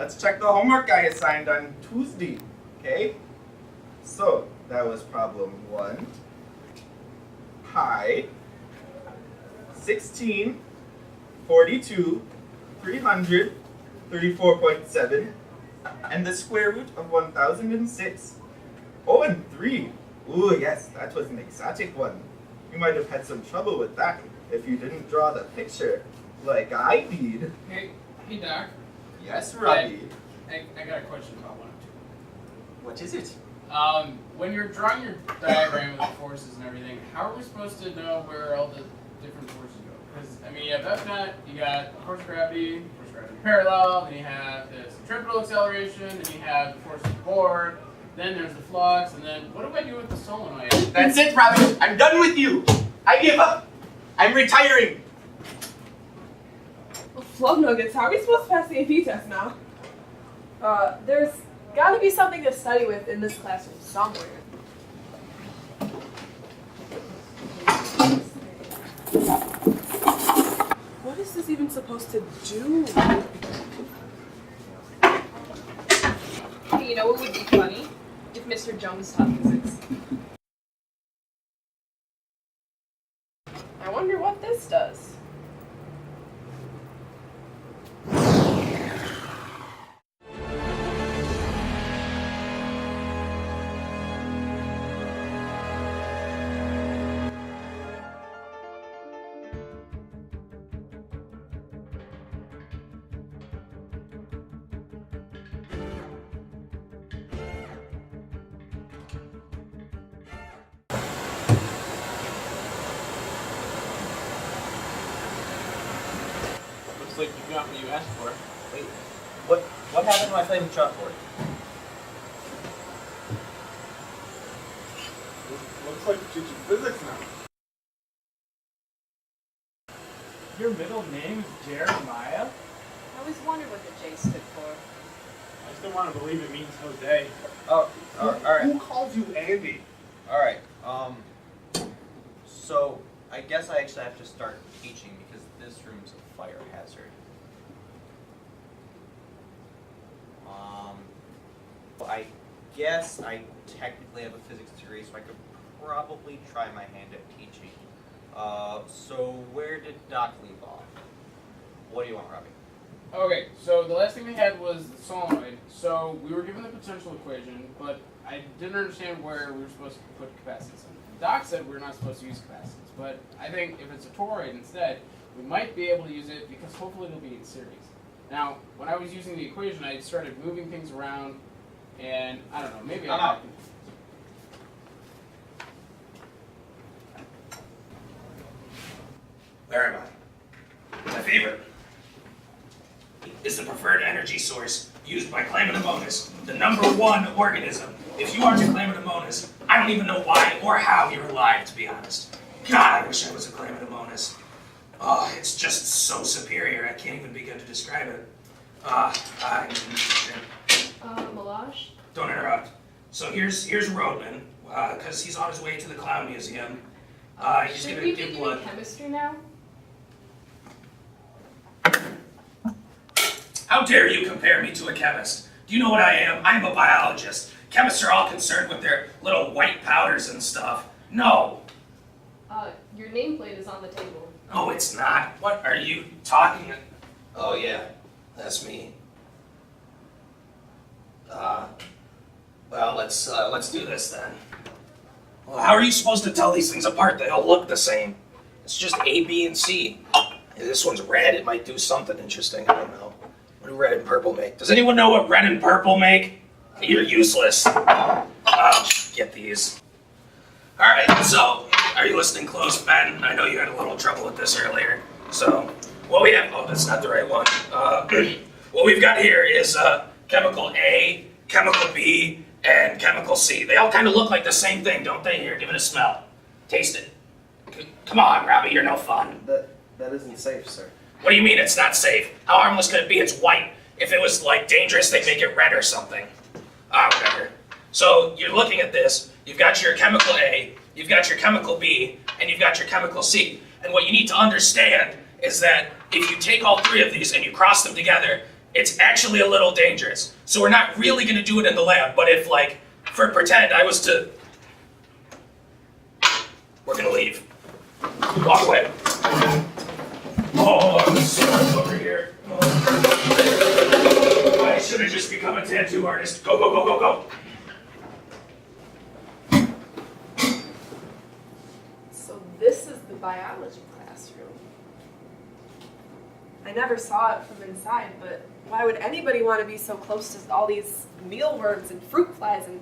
let's check the homework I assigned on Tuesday, okay? So, that was problem 1. Pi 16, 42, 334.7, and the square root of 1006. Oh, and 3. Ooh, yes, that was an exotic one. You might have had some trouble with that if you didn't draw the picture like I did. Hey, Doc. Yes, Robbie. I got a question about 1 What is it? and 2. When you're drawing your diagram with the forces and everything, how are we supposed to know where all the different forces go? Because, I mean, you have F net, you got force of gravity parallel, then you have the centripetal acceleration, then you have the force of the board, then there's the flux, and then what do I do with the solenoid? That's it, Robbie. I'm done with you. I give up. I'm retiring. Well, Flub Nuggets, how are we supposed to pass the AP test now? There's gotta be something to study with in this classroom somewhere. What is this even supposed to do? Hey, you know what would be funny? If Mr. Jones taught physics. I wonder what this does. Looks like you got what you asked for. Wait, what happened to my flaming chalkboard? Looks like you're teaching physics now. Your middle name is Jeremiah? I always wondered what the J stood for. I still want to believe it means Jose. Oh, alright. Who calls you Andy? Alright, so I guess I actually have to start teaching because this room's a fire hazard. I guess I technically have a physics degree, so I could probably try my hand at teaching. So where did Doc leave off? What do you want, Robbie? Okay, so the last thing we had was the solenoid. So we were given the potential equation, but I didn't understand where we were supposed to put capacitance in. Doc said we're not supposed to use capacitance, but I think if it's a toroid instead, we might be able to use it because hopefully they'll be in series. Now, when I was using the equation, I started moving things around, and I don't know, maybe I got confused. Where am I? My favorite is the preferred energy source used by Chlamydomonas, the #1 organism. If you aren't a Chlamydomonas, I don't even know why or how you're alive, to be honest. God, I wish I was a Chlamydomonas. Oh, it's just so superior, I can't even begin to describe it. Melage? Don't interrupt. So here's Rodman, because he's on his way to the Clown Museum. He's Should gonna we be give doing blood. chemistry now? How dare you compare me to a chemist? Do you know what I am? I'm a biologist. Chemists are all concerned with their little white powders and stuff. No. Your nameplate is on the table. No, it's not. What are you talking? Oh yeah, that's me. Well, let's do this then. Well, how are you supposed to tell these things apart? They all look the same. It's just A, B, and C. Hey, this one's red. It might do something interesting. I don't know. What do red and purple make? Does anyone know what red and purple make? You're useless. Get these. All right. So, are you listening close, Ben? I know you had a little trouble with this earlier. So, what we have. Oh, that's not the right one. What we've got here is chemical A, chemical B, and chemical C. They all kind of look like the same thing, don't they? Here, give it a smell. Taste it. Come on, Robbie, you're no fun. That isn't safe, sir. What do you mean it's not safe? How harmless could it be? It's white. If it was, like, dangerous, they'd make it red or something. Whatever. So, you're looking at this. You've got your chemical A, you've got your chemical B, and you've got your chemical C. And what you need to understand is that if you take all three of these and you cross them together, It's actually a little dangerous. So we're not really gonna do it in the lab, but if like, for pretend I was to... We're gonna leave. Walk away. Oh, the sword's over here. I should have just become a tattoo artist. Go, go, go, go, go. So this is the biology classroom. I never saw it from inside, but why would anybody want to be so close to all these mealworms and fruit flies and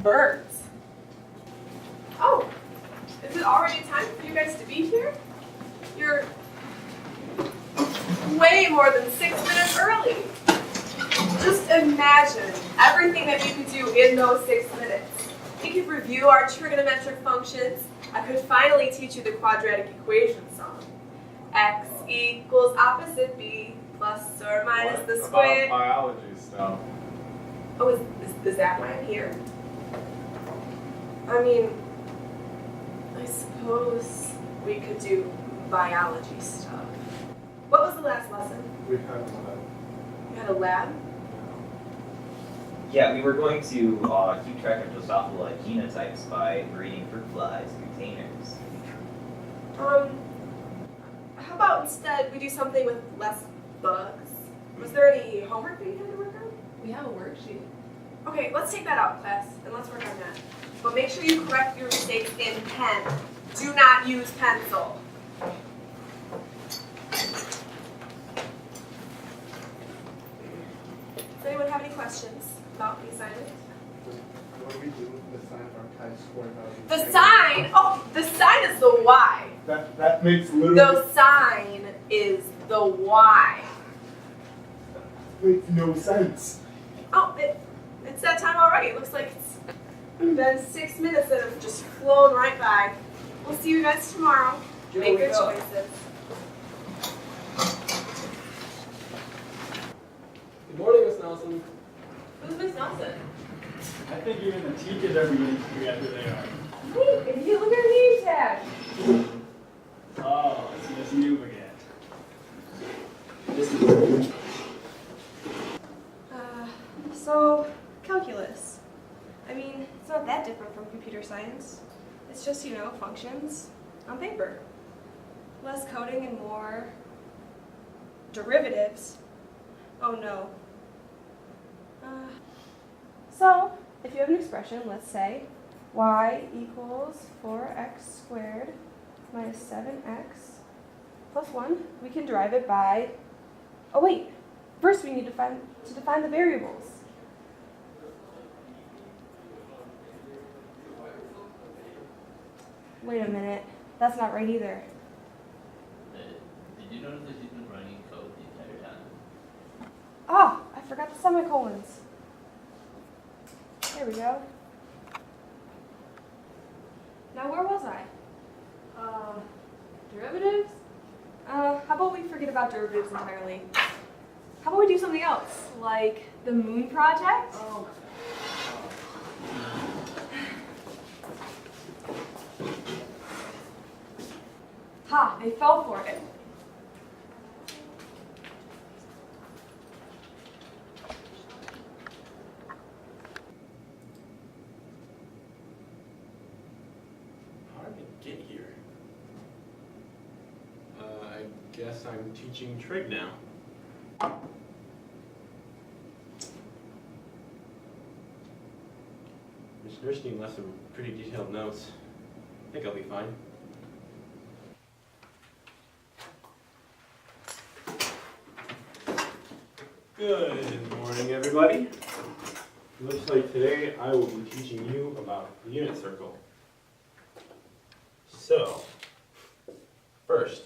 birds? Oh, is it already time for you guys to be here? You're way more than 6 minutes early. Just imagine everything that we could do in those 6 minutes. We could review our trigonometric functions. I could finally teach you the quadratic equation song. X equals opposite B plus or minus the square. About biology stuff. Oh, is that why I'm here? I mean, I suppose we could do biology stuff. What was the last lesson? We had one. You had a lab? Yeah, we were going to keep track of Drosophila genotypes by breeding fruit flies containers. How about instead we do something with less bugs? Was there any homework that you had to work on? We have a worksheet. Okay, let's take that out, class, and let's work on that. But make sure you correct your mistakes in pen. Do not use pencil. Does anyone have any questions about the assignment? What do we do with the sign of our chi-square value? The sign! Oh, the sign is the Y. That makes literally The sign is the Y. makes no sense. Oh, it's that time already. It looks like it's been 6 minutes that have just flown right by. We'll see you guys tomorrow. Make good choices. Good morning, Miss Nelson. Who's Miss Nelson? I think even the teachers are beginning to forget who they are. Hey, if you look at her name tag. Oh, it's Miss Noob again. So, calculus. I mean, it's not that different from computer science. It's just, functions on paper. Less coding and more derivatives. Oh no. So, if you have an expression, let's say y equals 4x squared minus 7x plus 1, we can derive it by, oh wait, first we need to define the variables. Wait a minute, that's not right either. Did you notice that she's been running code the entire time? Ah, I forgot the semicolons. There we go. Now where was I? Derivatives? How about we forget about derivatives entirely? How about we do something else, like the moon project? Oh. Ha, I fell for it. How did I get here? I guess I'm teaching trig now. Miss Gerstein left some pretty detailed notes. I think I'll be fine. Good morning, everybody. Looks like today I will be teaching you about the unit circle. So, first,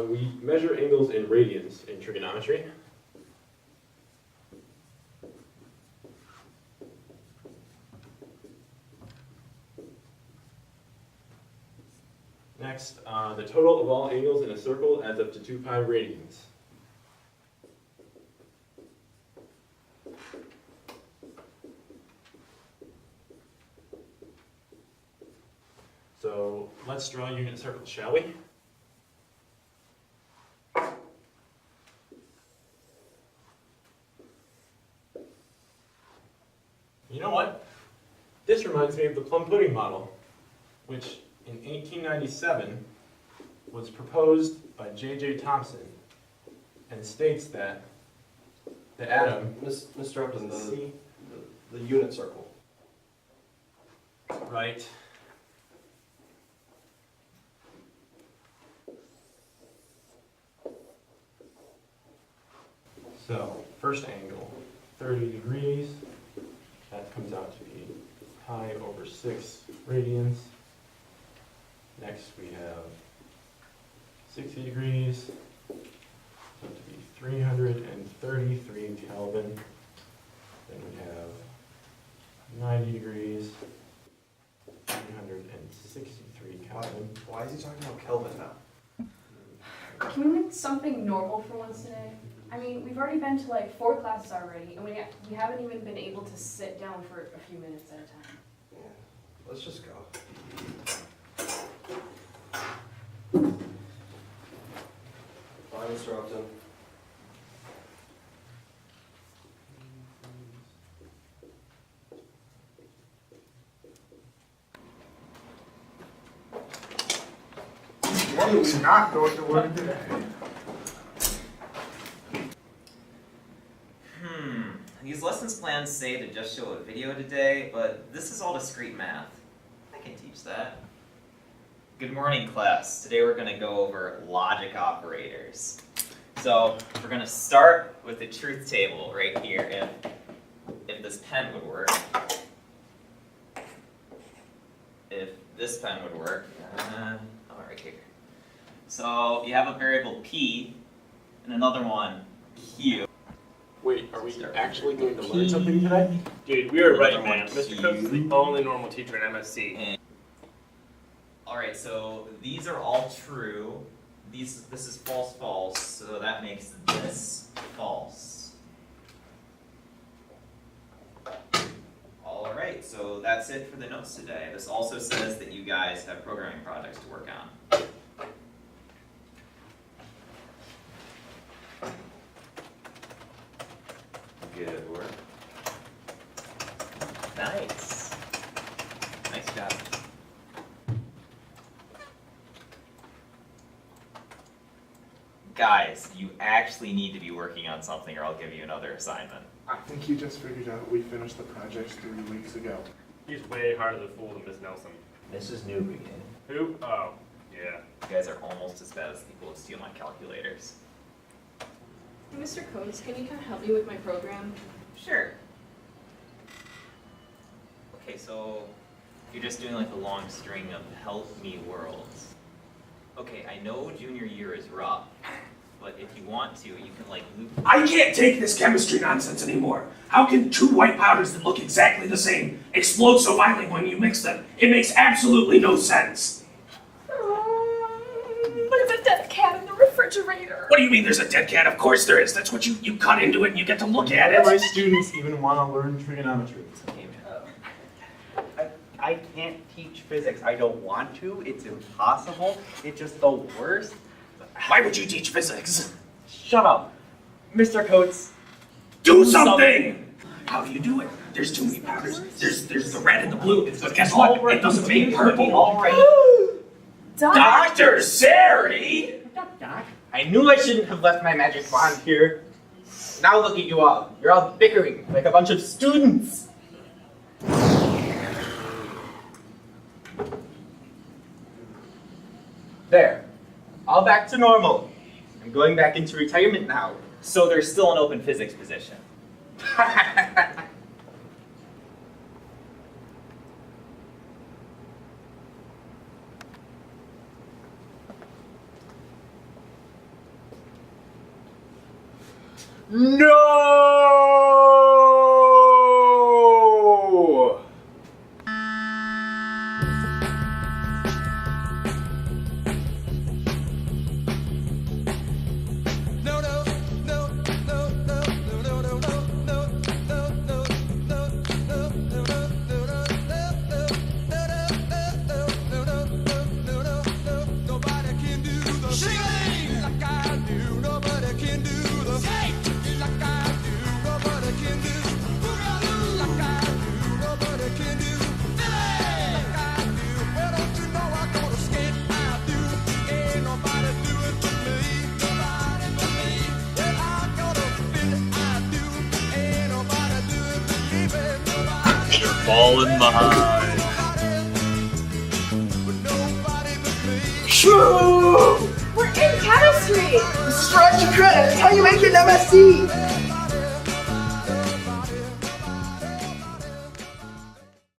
we measure angles in radians in trigonometry. Next, the total of all angles in a circle adds up to 2 pi radians. So let's draw unit circles, shall we? This reminds me of the plum pudding model, which in 1897 was proposed by J.J. Thomson, and states that the atom, Mr. Upton, C, the unit circle. right? So, first angle, 30 degrees. That comes out to be pi over 6 radians. Next we have 60 degrees. So to be 333 Kelvin. Then we have 90 degrees. 363 Kelvin. Why is he talking about Kelvin now? Can we make something normal for once today? I mean, we've already been to like 4 classes already, and we haven't even been able to sit down for a few minutes at a time. Yeah, let's just go. Bye, Mr. Upton. Why do we not go to work today? These lessons plans say to just show a video today, but this is all discrete math. I can teach that. Good morning, class. Today we're going to go over logic operators. So we're going to start with the truth table right here. If this pen would work. If this pen would work. Right here. So you have a variable p and another one q. Wait, are we actually going to learn something today? Dude, we were right, Another man. one, Mr. Coates is the only normal teacher in MSC. Alright, so these are all true. This is false, false, so that makes this false. Alright, so that's it for the notes today. This also says that you guys have programming projects to work on. Good work. Nice. Nice job. Guys, you actually need to be working on something or I'll give you another assignment. I think you just figured out we finished the projects 3 weeks ago. He's way harder to fool than Miss Nelson. Mrs. Newby. Who? Oh, yeah. You guys are almost as bad as people who steal my calculators. Mr. Coates, can you kind of help me with my program? Sure. Okay, so you're just doing like a long string of help me worlds. Okay, I know junior year is rough, but if you want to, you can like loop. I can't take this chemistry nonsense anymore. How can 2 white powders that look exactly the same explode so violently when you mix them? It makes absolutely no sense. There's a dead cat in the refrigerator. What do you mean there's a dead cat? Of course there is. That's what you cut into it and you get to look at None of my it. students even want to learn trigonometry. I can't teach physics. I don't want to. It's impossible. It's just the worst. Why would you teach physics? Shut up. Mr. Coates. Do something! How do you do it? There's too many powders. There's the red and the blue. But guess what? It doesn't make purple. All right. Dr. Sari! Doc. I knew I shouldn't have left my magic wand here. Now look at you all. You're all bickering like a bunch of students. There. All back to normal. I'm going back into retirement now. So there's still an open physics position. No! Like I do, nobody can do the like I do. fallen behind. We're in chemistry! This is for extra credit. It's how you make an MSc.